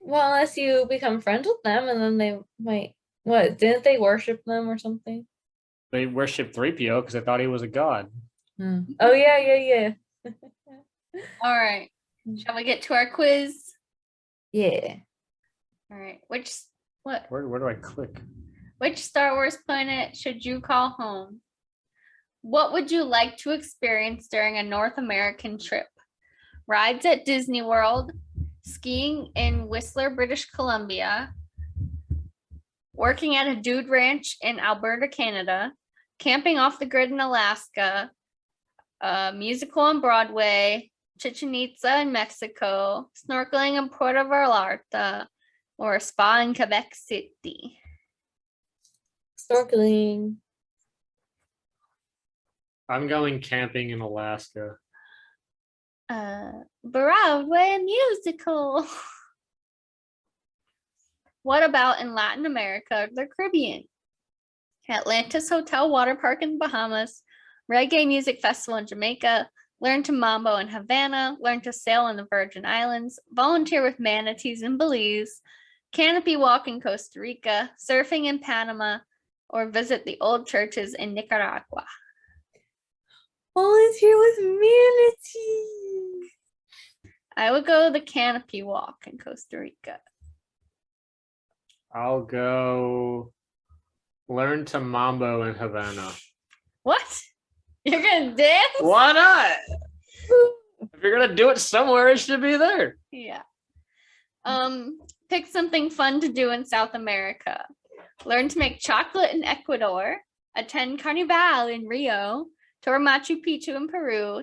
[SPEAKER 5] Well, unless you become friends with them and then they might, didn't they worship them or something?
[SPEAKER 4] They worship 3PO because they thought he was a god.
[SPEAKER 5] Oh, yeah.
[SPEAKER 3] All right. Shall we get to our quiz?
[SPEAKER 5] Yeah.
[SPEAKER 3] All right.
[SPEAKER 4] Where do I click?
[SPEAKER 3] Which Star Wars planet should you call home? What would you like to experience during a North American trip? Rides at Disney World, skiing in Whistler, British Columbia, working at a dude ranch in Alberta, Canada, camping off the grid in Alaska, a musical on Broadway, Chichen Itza in Mexico, snorkeling in Puerto Vallarta, or a spa in Quebec City.
[SPEAKER 5] Snorkeling.
[SPEAKER 4] I'm going camping in Alaska.
[SPEAKER 3] Broadway musical. What about in Latin America or the Caribbean? Atlantis Hotel Water Park in the Bahamas, Reggae Music Festival in Jamaica, learn to mambo in Havana, learn to sail in the Virgin Islands, volunteer with manatees in Belize, canopy walk in Costa Rica, surfing in Panama, or visit the old churches in Nicaragua.
[SPEAKER 5] Volunteer with manatee.
[SPEAKER 3] I would go the canopy walk in Costa Rica.
[SPEAKER 4] I'll go learn to mambo in Havana.
[SPEAKER 3] What? You're gonna dance?
[SPEAKER 4] Why not? If you're gonna do it somewhere, it should be there.
[SPEAKER 3] Yeah. Pick something fun to do in South America. Learn to make chocolate in Ecuador. Attend Carnival in Rio. Tour Machu Picchu in Peru.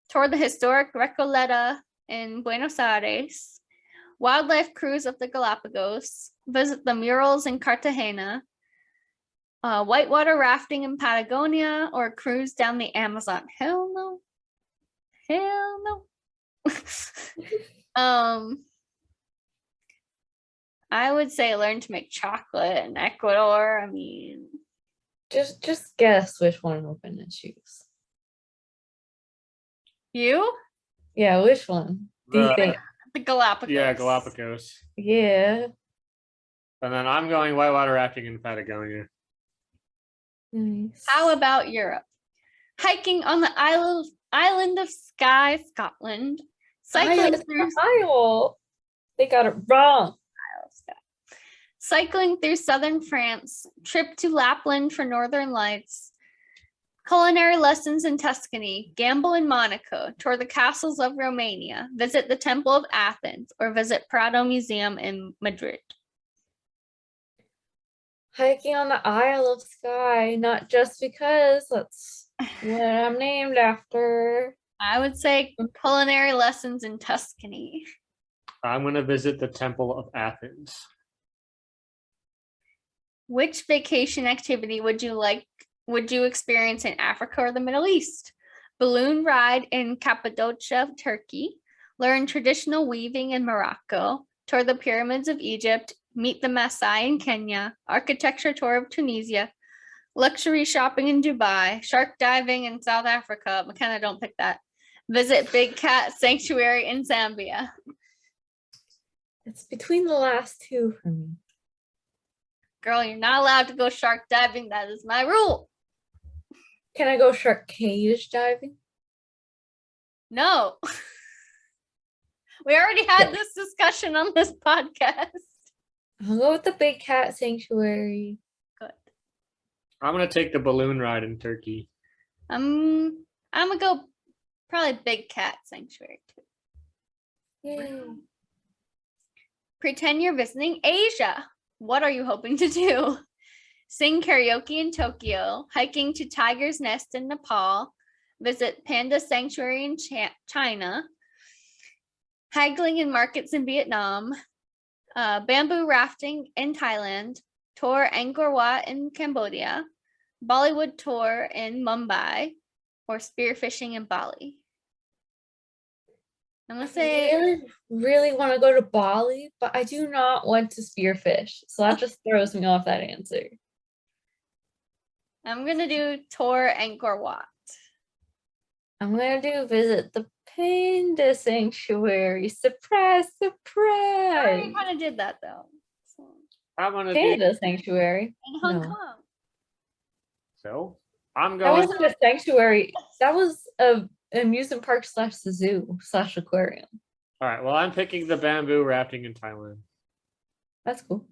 [SPEAKER 3] Tour the historic Recoleta in Buenos Aires. Wildlife cruise of the Galapagos. Visit the murals in Cartagena. Whitewater rafting in Patagonia or cruise down the Amazon. Hell no. Hell no. I would say learn to make chocolate in Ecuador. I mean,
[SPEAKER 5] Just guess which one we're gonna choose.
[SPEAKER 3] you?
[SPEAKER 5] Yeah, which one do you think?
[SPEAKER 3] The Galapagos.
[SPEAKER 4] Yeah, Galapagos.
[SPEAKER 5] Yeah.
[SPEAKER 4] And then I'm going whitewater rafting in Patagonia.
[SPEAKER 5] Nice.
[SPEAKER 3] How about Europe? Hiking on the island of Skye, Scotland. Cycling through
[SPEAKER 5] Isle. They got it wrong.
[SPEAKER 3] Cycling through southern France, trip to Lapland for northern lights, culinary lessons in Tuscany, gamble in Monaco, tour the castles of Romania, visit the Temple of Athens, or visit Prado Museum in Madrid.
[SPEAKER 5] Hiking on the Isle of Skye, not just because that's what I'm named after.
[SPEAKER 3] I would say culinary lessons in Tuscany.
[SPEAKER 4] I'm gonna visit the Temple of Athens.
[SPEAKER 3] Which vacation activity would you experience in Africa or the Middle East? Balloon ride in Cappadocia, Turkey, learn traditional weaving in Morocco, tour the pyramids of Egypt, meet the Maasai in Kenya, architecture tour of Tunisia, luxury shopping in Dubai, shark diving in South Africa. McKenna, don't pick that. Visit Big Cat Sanctuary in Zambia.
[SPEAKER 5] It's between the last two for me.
[SPEAKER 3] Girl, you're not allowed to go shark diving. That is my rule.
[SPEAKER 5] Can I go shark cage diving?
[SPEAKER 3] No. We already had this discussion on this podcast.
[SPEAKER 5] I'll go with the Big Cat Sanctuary.
[SPEAKER 3] Good.
[SPEAKER 4] I'm gonna take the balloon ride in Turkey.
[SPEAKER 3] I'm gonna go probably Big Cat Sanctuary too.
[SPEAKER 5] Yay.
[SPEAKER 3] Pretend you're visiting Asia. What are you hoping to do? Sing karaoke in Tokyo, hiking to Tiger's Nest in Nepal, visit Panda Sanctuary in China, haggling in markets in Vietnam, bamboo rafting in Thailand, tour Angkor Wat in Cambodia, Bollywood tour in Mumbai, or spearfishing in Bali. I'm gonna say
[SPEAKER 5] I really want to go to Bali, but I do not want to spearfish. So that just throws me off that answer.
[SPEAKER 3] I'm gonna do tour Angkor Wat.
[SPEAKER 5] I'm gonna do visit the Panda Sanctuary. Surprise,
[SPEAKER 3] I already
[SPEAKER 5] surprise.
[SPEAKER 3] kind of did that though. So,
[SPEAKER 4] I'm gonna do
[SPEAKER 5] Panda Sanctuary.
[SPEAKER 3] in Hong
[SPEAKER 5] No.
[SPEAKER 3] Kong.
[SPEAKER 4] so. I'm
[SPEAKER 5] That
[SPEAKER 4] going.
[SPEAKER 5] wasn't a sanctuary. That was a amusement park / zoo / aquarium.
[SPEAKER 4] All right. Well, I'm picking the bamboo rafting in Thailand.
[SPEAKER 5] That's cool.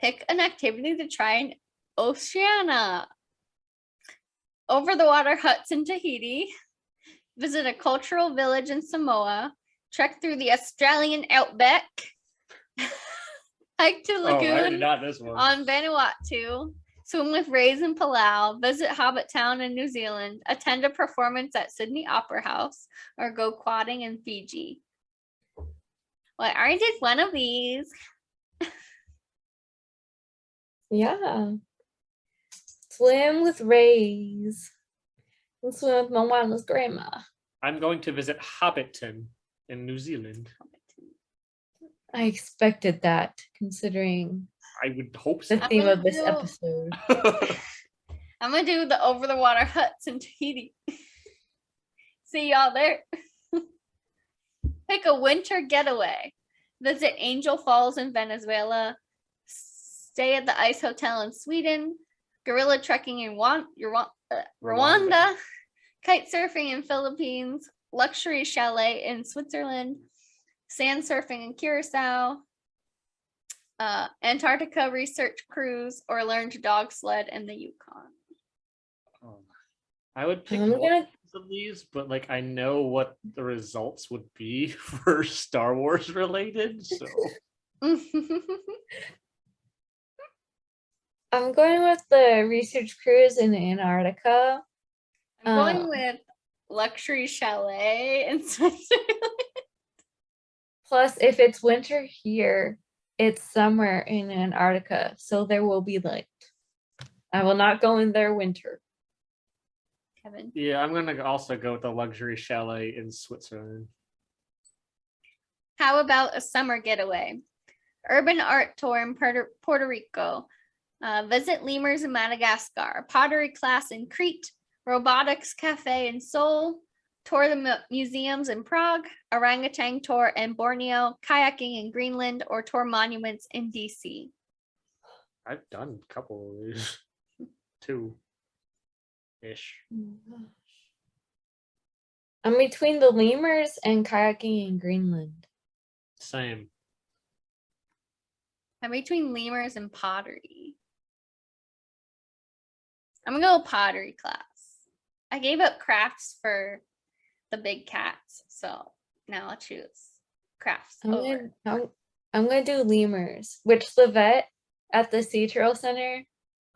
[SPEAKER 3] Pick an activity to try in Oceania. Over the water huts in Tahiti. Visit a cultural village in Samoa. Trek through the Australian outback. Hike to
[SPEAKER 4] Oh, I already
[SPEAKER 3] Lagoon
[SPEAKER 4] got this one.
[SPEAKER 3] on Vanuatu. Swim with rays in Palau. Visit Hobbit Town in New Zealand. Attend a performance at Sydney Opera House. Or go quadding in Fiji. Well, I already did one of these.
[SPEAKER 5] Yeah. Swim with rays. And swim with Moana's grandma.
[SPEAKER 4] I'm going to visit Hobbiton in New Zealand.
[SPEAKER 5] I expected that, considering
[SPEAKER 4] I would hope
[SPEAKER 5] the
[SPEAKER 4] so.
[SPEAKER 5] theme of this
[SPEAKER 3] do-
[SPEAKER 5] episode.
[SPEAKER 3] I'm gonna do the over the water huts in Tahiti. See y'all there. Pick a winter getaway. Visit Angel Falls in Venezuela. Stay at the Ice Hotel in Sweden. Gorilla trekking in Rwanda. kite surfing in Philippines, luxury chalet in Switzerland, sand surfing in Curacao, Antarctica research cruise, or learn to dog sled in the Yukon.
[SPEAKER 4] I would pick
[SPEAKER 5] I'm
[SPEAKER 4] one
[SPEAKER 5] gonna
[SPEAKER 4] of these, but like I know what the results would be for Star Wars related. So
[SPEAKER 5] I'm going with the research cruise in Antarctica.
[SPEAKER 3] I'm going with luxury chalet in Switzerland.
[SPEAKER 5] Plus, if it's winter here, it's summer in Antarctica, so there will be light. I will not go in their winter.
[SPEAKER 3] Kevin.
[SPEAKER 4] yeah, I'm gonna also go with the luxury chalet in Switzerland.
[SPEAKER 3] How about a summer getaway? Urban art tour in Puerto Rico. Visit lemurs in Madagascar. Pottery class in Crete. Robotics cafe in Seoul. Tour the museums in Prague. Orangutan tour in Borneo. Kayaking in Greenland, or tour monuments in DC.
[SPEAKER 4] I've done a couple of these, 2-ish.
[SPEAKER 5] I'm between the lemurs and kayaking in Greenland.
[SPEAKER 4] Same.
[SPEAKER 3] I'm between lemurs and pottery. I'm gonna go pottery class. I gave up crafts for the big cats, so now I'll choose crafts.
[SPEAKER 5] I'm gonna do lemurs, which the vet at the Sea Turtle Center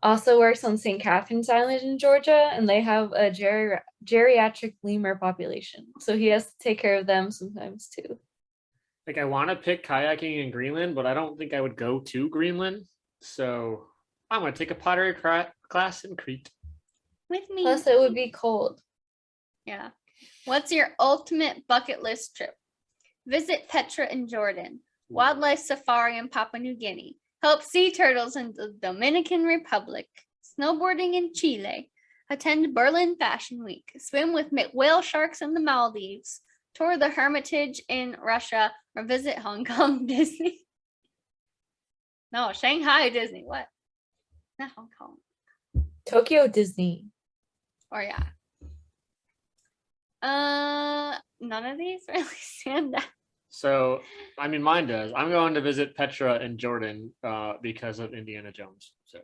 [SPEAKER 5] also works on St. Catherine's Island in Georgia, and they have a geriatric lemur population, so he has to take care of them sometimes too.
[SPEAKER 4] Like I want to pick kayaking in Greenland, but I don't think I would go to Greenland. So I'm gonna take a pottery class in Crete.
[SPEAKER 3] With me.
[SPEAKER 5] Plus, it would be cold.
[SPEAKER 3] Yeah. What's your ultimate bucket list trip? Visit Petra in Jordan. Wildlife safari in Papua New Guinea. Help sea turtles in the Dominican Republic. Snowboarding in Chile. Attend Berlin Fashion Week. Swim with whale sharks in the Maldives. Tour the Hermitage in Russia, or visit Hong Kong Disney. No, Shanghai Disney. What? Not Hong Kong.
[SPEAKER 5] Tokyo Disney.
[SPEAKER 3] Or yeah. None of these really stand out.
[SPEAKER 4] So I mean, mine does. I'm going to visit Petra in Jordan because of Indiana Jones. So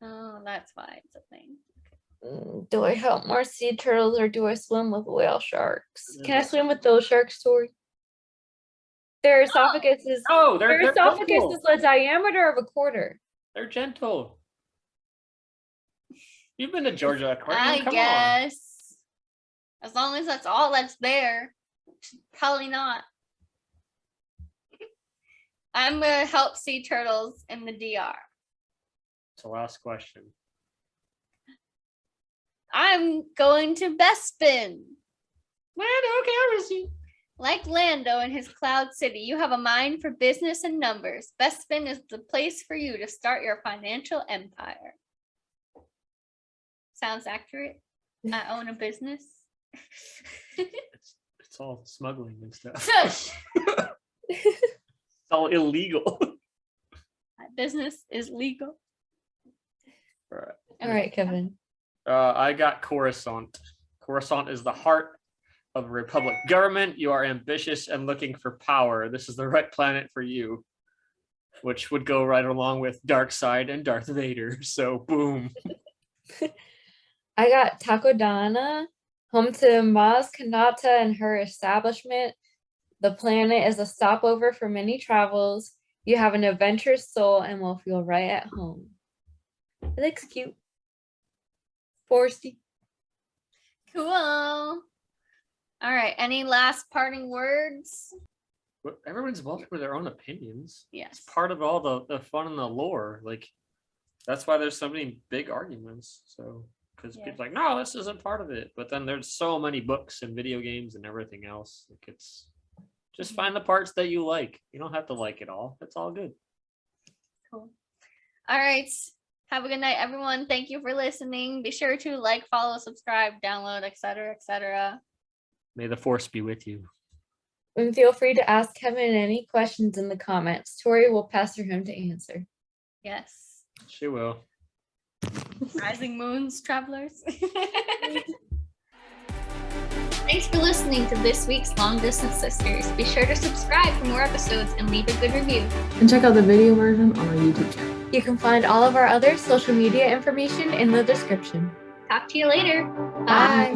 [SPEAKER 3] Oh, that's why it's a thing.
[SPEAKER 5] Do I help more sea turtles or do I swim with whale sharks? Can I swim with those sharks, Tori? Their esophagus is
[SPEAKER 4] they're
[SPEAKER 5] esophagus
[SPEAKER 4] gentle.
[SPEAKER 5] is the diameter of a quarter.
[SPEAKER 4] They're gentle. You've been to Georgia Aquarium.
[SPEAKER 3] I
[SPEAKER 4] Come on.
[SPEAKER 3] guess. As long as that's all that's there. Which is probably not. I'm gonna help sea turtles in the DR.
[SPEAKER 4] It's the last question.
[SPEAKER 3] I'm going to Bespin.
[SPEAKER 4] Lando Calrissian.
[SPEAKER 3] Like Lando in his Cloud City, you have a mind for business and numbers. Bespin is the place for you to start your financial empire. Sounds accurate. I own a business.
[SPEAKER 4] It's all smuggling and stuff.
[SPEAKER 3] Shush.
[SPEAKER 4] It's all illegal.
[SPEAKER 3] My business is legal.
[SPEAKER 5] All right, Kevin.
[SPEAKER 4] I got Coruscant. Coruscant is the heart of a republic government. You are ambitious and looking for power. This is the right planet for you, which would go right along with Darkseid and Darth Vader. So boom.
[SPEAKER 5] I got Takodana, home to Maz Kanata and her establishment. The planet is a stopover for many travels. You have an adventurous soul and will feel right at home. It looks cute. Foresty.
[SPEAKER 3] Cool. All right. Any last parting words?
[SPEAKER 4] But everyone's welcome to their own opinions.
[SPEAKER 3] Yes.
[SPEAKER 4] It's part of all the fun and the lore. Like that's why there's so many big arguments. So because
[SPEAKER 3] Yeah.
[SPEAKER 4] people are like, no, this isn't part of it. But then there's so many books and video games and everything else. Like it's just find the parts that you like. You don't have to like it all. It's all good.
[SPEAKER 3] Cool. All right. Have a good night, everyone. Thank you for listening. Be sure to like, follow, subscribe, download, etc., etc.
[SPEAKER 4] May the force be with you.
[SPEAKER 5] And feel free to ask Kevin any questions in the comments. Tori will pass her home to answer.
[SPEAKER 3] Yes.
[SPEAKER 4] She will.
[SPEAKER 3] Rising moons, travelers.
[SPEAKER 2] Thanks for listening to this week's Long Distance Sisters. Be sure to subscribe for more episodes and leave a good review.
[SPEAKER 1] And check out the video version on our YouTube channel.
[SPEAKER 5] You can find all of our other social media information in the description.
[SPEAKER 2] Talk to you later.
[SPEAKER 5] Bye.